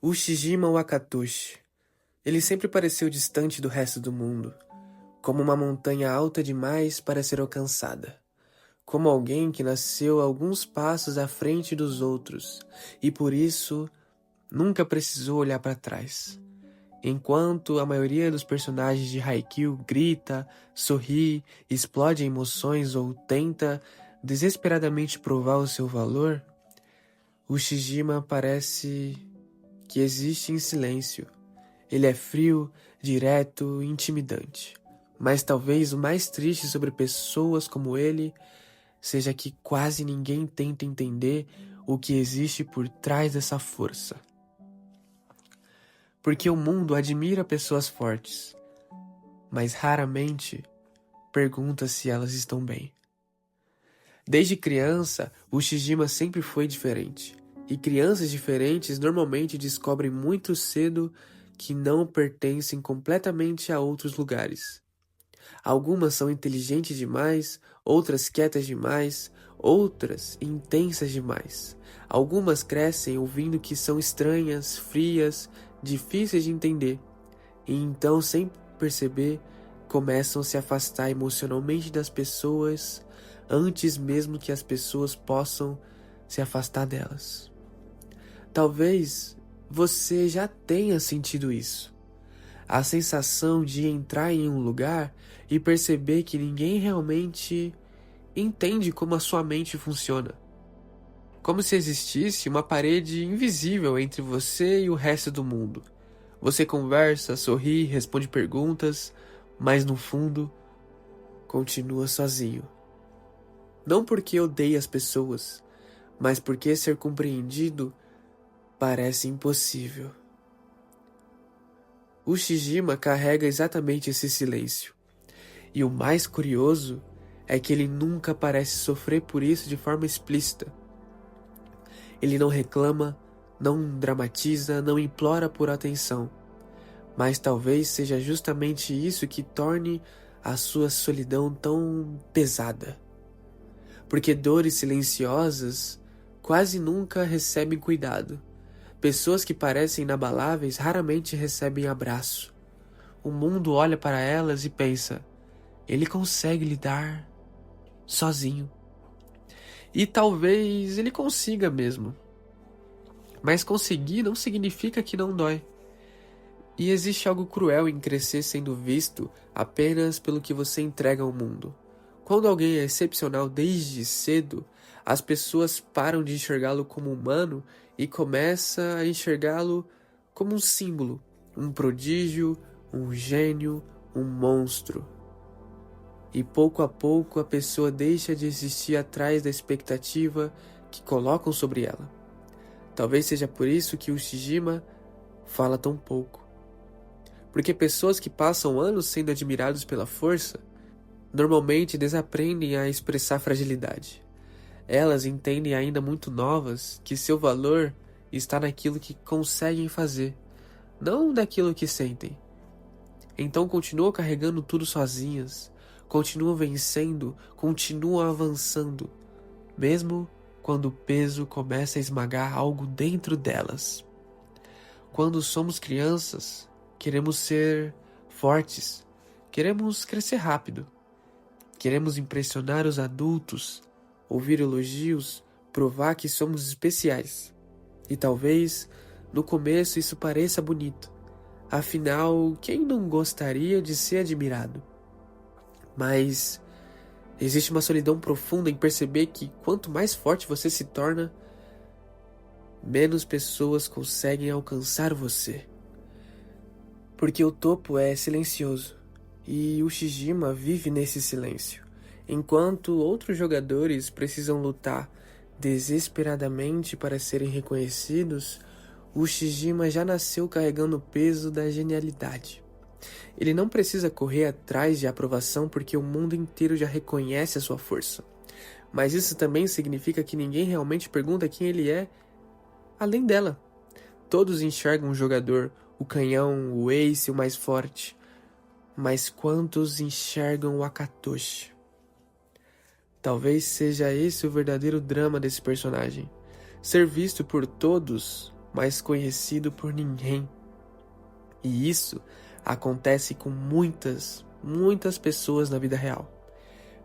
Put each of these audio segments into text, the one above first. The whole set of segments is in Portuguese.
Ushijima Wakatoshi. Ele sempre pareceu distante do resto do mundo, como uma montanha alta demais para ser alcançada, como alguém que nasceu alguns passos à frente dos outros e por isso nunca precisou olhar para trás. Enquanto a maioria dos personagens de Haikyuu grita, sorri, explode emoções ou tenta desesperadamente provar o seu valor, Ushijima parece que existe em silêncio. Ele é frio, direto e intimidante. Mas talvez o mais triste sobre pessoas como ele seja que quase ninguém tenta entender o que existe por trás dessa força. Porque o mundo admira pessoas fortes, mas raramente pergunta se elas estão bem. Desde criança, o Ushijima sempre foi diferente. E crianças diferentes normalmente descobrem muito cedo que não pertencem completamente a outros lugares. Algumas são inteligentes demais, outras quietas demais, outras intensas demais. Algumas crescem ouvindo que são estranhas, frias, difíceis de entender. E então, sem perceber, começam a se afastar emocionalmente das pessoas antes mesmo que as pessoas possam se afastar delas. Talvez você já tenha sentido isso. A sensação de entrar em um lugar e perceber que ninguém realmente entende como a sua mente funciona. Como se existisse uma parede invisível entre você e o resto do mundo. Você conversa, sorri, responde perguntas, mas no fundo, continua sozinho. Não porque odeia as pessoas, mas porque ser compreendido parece impossível. Ushijima carrega exatamente esse silêncio. E o mais curioso é que ele nunca parece sofrer por isso de forma explícita. Ele não reclama, não dramatiza, não implora por atenção. Mas talvez seja justamente isso que torne a sua solidão tão pesada. Porque dores silenciosas quase nunca recebem cuidado. Pessoas que parecem inabaláveis raramente recebem abraço. O mundo olha para elas e pensa, ele consegue lidar sozinho. E talvez ele consiga mesmo. Mas conseguir não significa que não dói. E existe algo cruel em crescer sendo visto apenas pelo que você entrega ao mundo. Quando alguém é excepcional desde cedo, as pessoas param de enxergá-lo como humano e começam a enxergá-lo como um símbolo, um prodígio, um gênio, um monstro. E pouco a pouco a pessoa deixa de existir atrás da expectativa que colocam sobre ela. Talvez seja por isso que o Ushijima fala tão pouco. Porque pessoas que passam anos sendo admirados pela força normalmente desaprendem a expressar fragilidade. Elas entendem ainda muito novas que seu valor está naquilo que conseguem fazer, não naquilo que sentem. Então continuam carregando tudo sozinhas, continuam vencendo, continuam avançando, mesmo quando o peso começa a esmagar algo dentro delas. Quando somos crianças, queremos ser fortes, queremos crescer rápido. Queremos impressionar os adultos, ouvir elogios, provar que somos especiais. E talvez, no começo, isso pareça bonito. Afinal, quem não gostaria de ser admirado? Mas existe uma solidão profunda em perceber que quanto mais forte você se torna, menos pessoas conseguem alcançar você. Porque o topo é silencioso. E Ushijima vive nesse silêncio, enquanto outros jogadores precisam lutar desesperadamente para serem reconhecidos. Ushijima já nasceu carregando o peso da genialidade. Ele não precisa correr atrás de aprovação porque o mundo inteiro já reconhece a sua força. Mas isso também significa que ninguém realmente pergunta quem ele é além dela. Todos enxergam o jogador, o canhão, o ace, o mais forte. Mas quantos enxergam o Akatoshi? Talvez seja esse o verdadeiro drama desse personagem. Ser visto por todos, mas conhecido por ninguém. E isso acontece com muitas pessoas na vida real.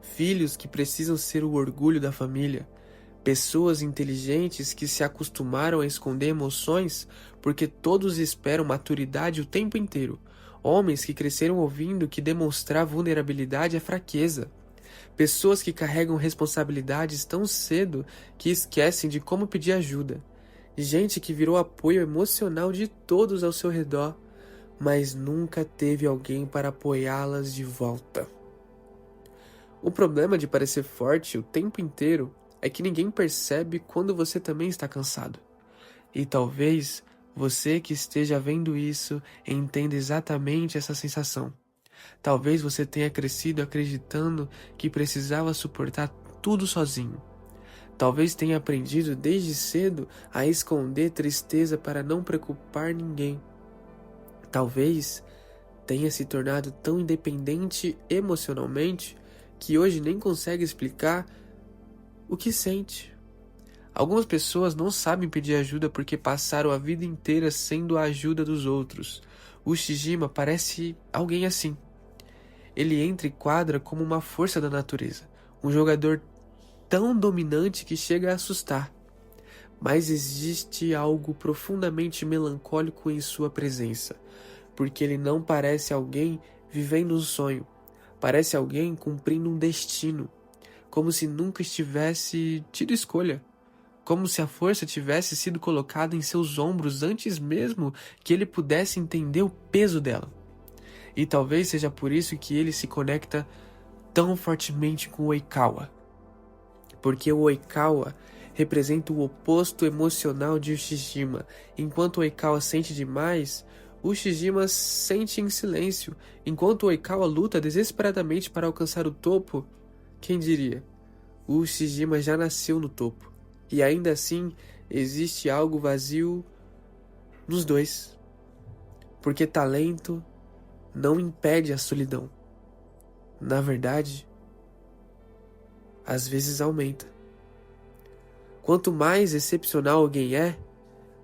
Filhos que precisam ser o orgulho da família, pessoas inteligentes que se acostumaram a esconder emoções porque todos esperam maturidade o tempo inteiro, homens que cresceram ouvindo que demonstrar vulnerabilidade é fraqueza, pessoas que carregam responsabilidades tão cedo que esquecem de como pedir ajuda, gente que virou apoio emocional de todos ao seu redor, mas nunca teve alguém para apoiá-las de volta. O problema de parecer forte o tempo inteiro é que ninguém percebe quando você também está cansado. E talvez você que esteja vendo isso entenda exatamente essa sensação. Talvez você tenha crescido acreditando que precisava suportar tudo sozinho. Talvez tenha aprendido desde cedo a esconder tristeza para não preocupar ninguém. Talvez tenha se tornado tão independente emocionalmente que hoje nem consegue explicar o que sente. Algumas pessoas não sabem pedir ajuda porque passaram a vida inteira sendo a ajuda dos outros. O Shijima parece alguém assim. Ele entra em quadra como uma força da natureza, um jogador tão dominante que chega a assustar. Mas existe algo profundamente melancólico em sua presença, porque ele não parece alguém vivendo um sonho. Parece alguém cumprindo um destino, como se nunca estivesse tido escolha, como se a força tivesse sido colocada em seus ombros antes mesmo que ele pudesse entender o peso dela. E talvez seja por isso que ele se conecta tão fortemente com o Oikawa, porque o Oikawa representa o oposto emocional de Ushijima. Enquanto o Oikawa sente demais, o Shijima sente em silêncio. Enquanto o Oikawa luta desesperadamente para alcançar o topo, quem diria? O Shijima já nasceu no topo. E ainda assim, existe algo vazio nos dois. Porque talento não impede a solidão. Na verdade, às vezes aumenta. Quanto mais excepcional alguém é,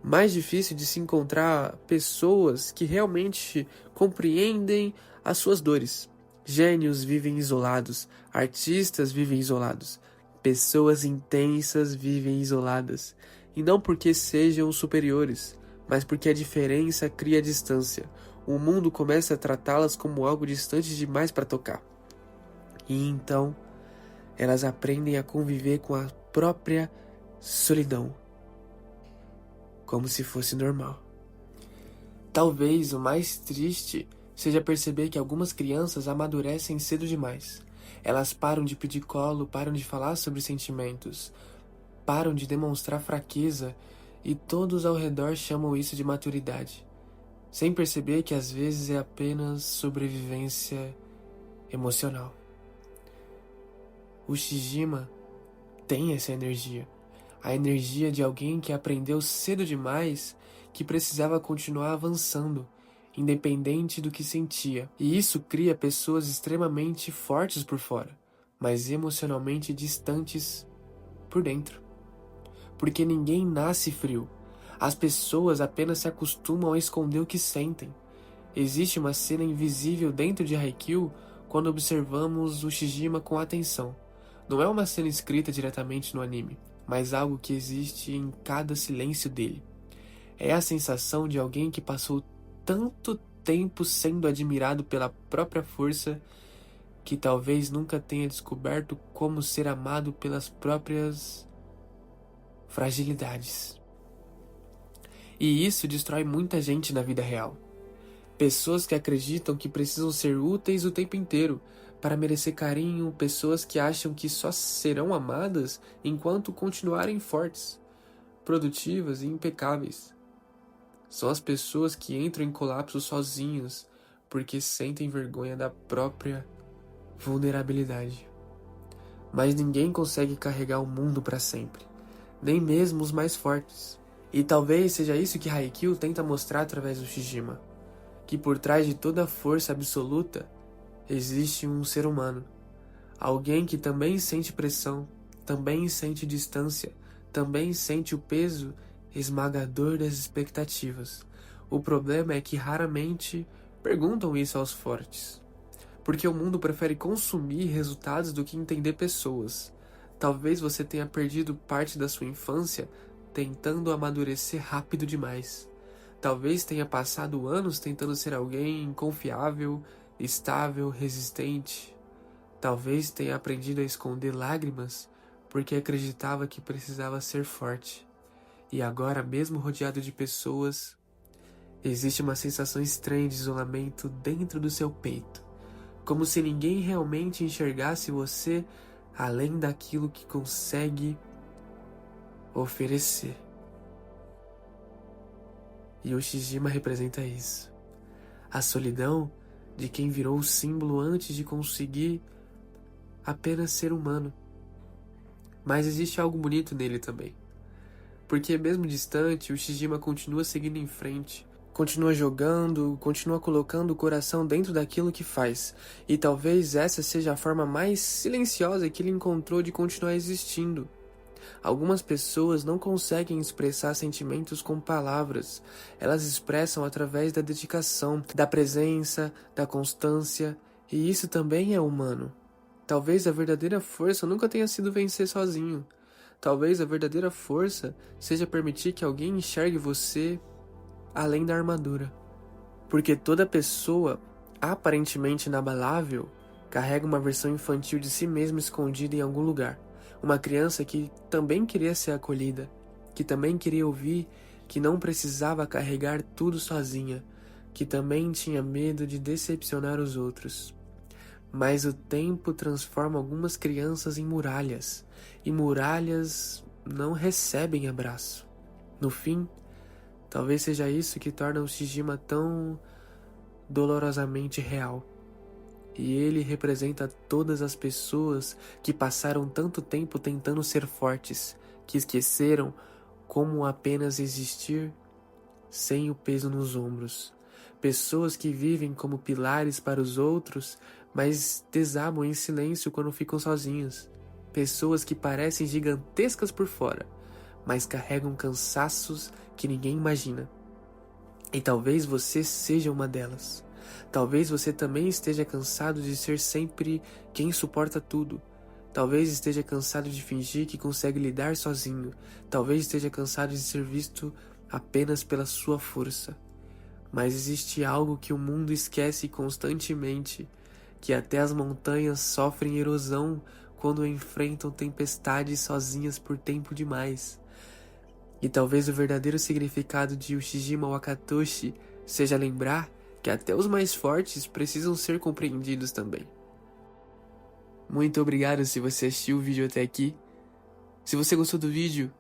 mais difícil de se encontrar pessoas que realmente compreendem as suas dores. Gênios vivem isolados, artistas vivem isolados, pessoas intensas vivem isoladas. E não porque sejam superiores, mas porque a diferença cria distância. O mundo começa a tratá-las como algo distante demais para tocar. E então, elas aprendem a conviver com a própria solidão, como se fosse normal. Talvez o mais triste seja perceber que algumas crianças amadurecem cedo demais. Elas param de pedir colo, param de falar sobre sentimentos, param de demonstrar fraqueza e todos ao redor chamam isso de maturidade, sem perceber que às vezes é apenas sobrevivência emocional. O Shijima tem essa energia. A energia de alguém que aprendeu cedo demais que precisava continuar avançando, independente do que sentia. E isso cria pessoas extremamente fortes por fora, mas emocionalmente distantes por dentro. Porque ninguém nasce frio. As pessoas apenas se acostumam a esconder o que sentem. Existe uma cena invisível dentro de Haikyuu quando observamos o Shijima com atenção. Não é uma cena escrita diretamente no anime, mas algo que existe em cada silêncio dele. É a sensação de alguém que passou tanto tempo sendo admirado pela própria força que talvez nunca tenha descoberto como ser amado pelas próprias fragilidades. E isso destrói muita gente na vida real. Pessoas que acreditam que precisam ser úteis o tempo inteiro para merecer carinho, pessoas que acham que só serão amadas enquanto continuarem fortes, produtivas e impecáveis. São as pessoas que entram em colapso sozinhos porque sentem vergonha da própria vulnerabilidade. Mas ninguém consegue carregar o mundo para sempre, nem mesmo os mais fortes. E talvez seja isso que Haikyuu tenta mostrar através do Shijima, que por trás de toda a força absoluta existe um ser humano, alguém que também sente pressão, também sente distância, também sente o peso esmagador das expectativas. O problema é que raramente perguntam isso aos fortes, porque o mundo prefere consumir resultados do que entender pessoas. Talvez você tenha perdido parte da sua infância tentando amadurecer rápido demais. Talvez tenha passado anos tentando ser alguém confiável, estável, resistente. Talvez tenha aprendido a esconder lágrimas porque acreditava que precisava ser forte. E agora, mesmo rodeado de pessoas, existe uma sensação estranha de isolamento dentro do seu peito, como se ninguém realmente enxergasse você além daquilo que consegue oferecer. E o Ushijima representa isso. A solidão de quem virou o símbolo antes de conseguir apenas ser humano. Mas existe algo bonito nele também. Porque mesmo distante, o Ushijima continua seguindo em frente. Continua jogando, continua colocando o coração dentro daquilo que faz. E talvez essa seja a forma mais silenciosa que ele encontrou de continuar existindo. Algumas pessoas não conseguem expressar sentimentos com palavras. Elas expressam através da dedicação, da presença, da constância. E isso também é humano. Talvez a verdadeira força nunca tenha sido vencer sozinho. Talvez a verdadeira força seja permitir que alguém enxergue você além da armadura. Porque toda pessoa aparentemente inabalável carrega uma versão infantil de si mesma escondida em algum lugar. Uma criança que também queria ser acolhida, que também queria ouvir que não precisava carregar tudo sozinha, que também tinha medo de decepcionar os outros. Mas o tempo transforma algumas crianças em muralhas, e muralhas não recebem abraço. No fim, talvez seja isso que torna o Ushijima tão dolorosamente real. E ele representa todas as pessoas que passaram tanto tempo tentando ser fortes, que esqueceram como apenas existir sem o peso nos ombros. Pessoas que vivem como pilares para os outros, mas desabam em silêncio quando ficam sozinhas. Pessoas que parecem gigantescas por fora, mas carregam cansaços que ninguém imagina. E talvez você seja uma delas. Talvez você também esteja cansado de ser sempre quem suporta tudo. Talvez esteja cansado de fingir que consegue lidar sozinho. Talvez esteja cansado de ser visto apenas pela sua força. Mas existe algo que o mundo esquece constantemente, que até as montanhas sofrem erosão quando enfrentam tempestades sozinhas por tempo demais. E talvez o verdadeiro significado de Ushijima Wakatoshi seja lembrar que até os mais fortes precisam ser compreendidos também. Muito obrigado se você assistiu o vídeo até aqui. Se você gostou do vídeo,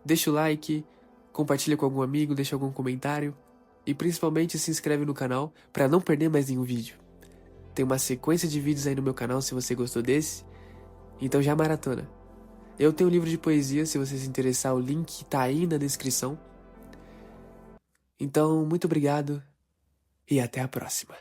deixa o like, compartilha com algum amigo, deixa algum comentário e principalmente se inscreve no canal para não perder mais nenhum vídeo. Tem uma sequência de vídeos aí no meu canal se você gostou desse, então já maratona. Eu tenho um livro de poesia, se você se interessar, o link tá aí na descrição. Então, muito obrigado e até a próxima.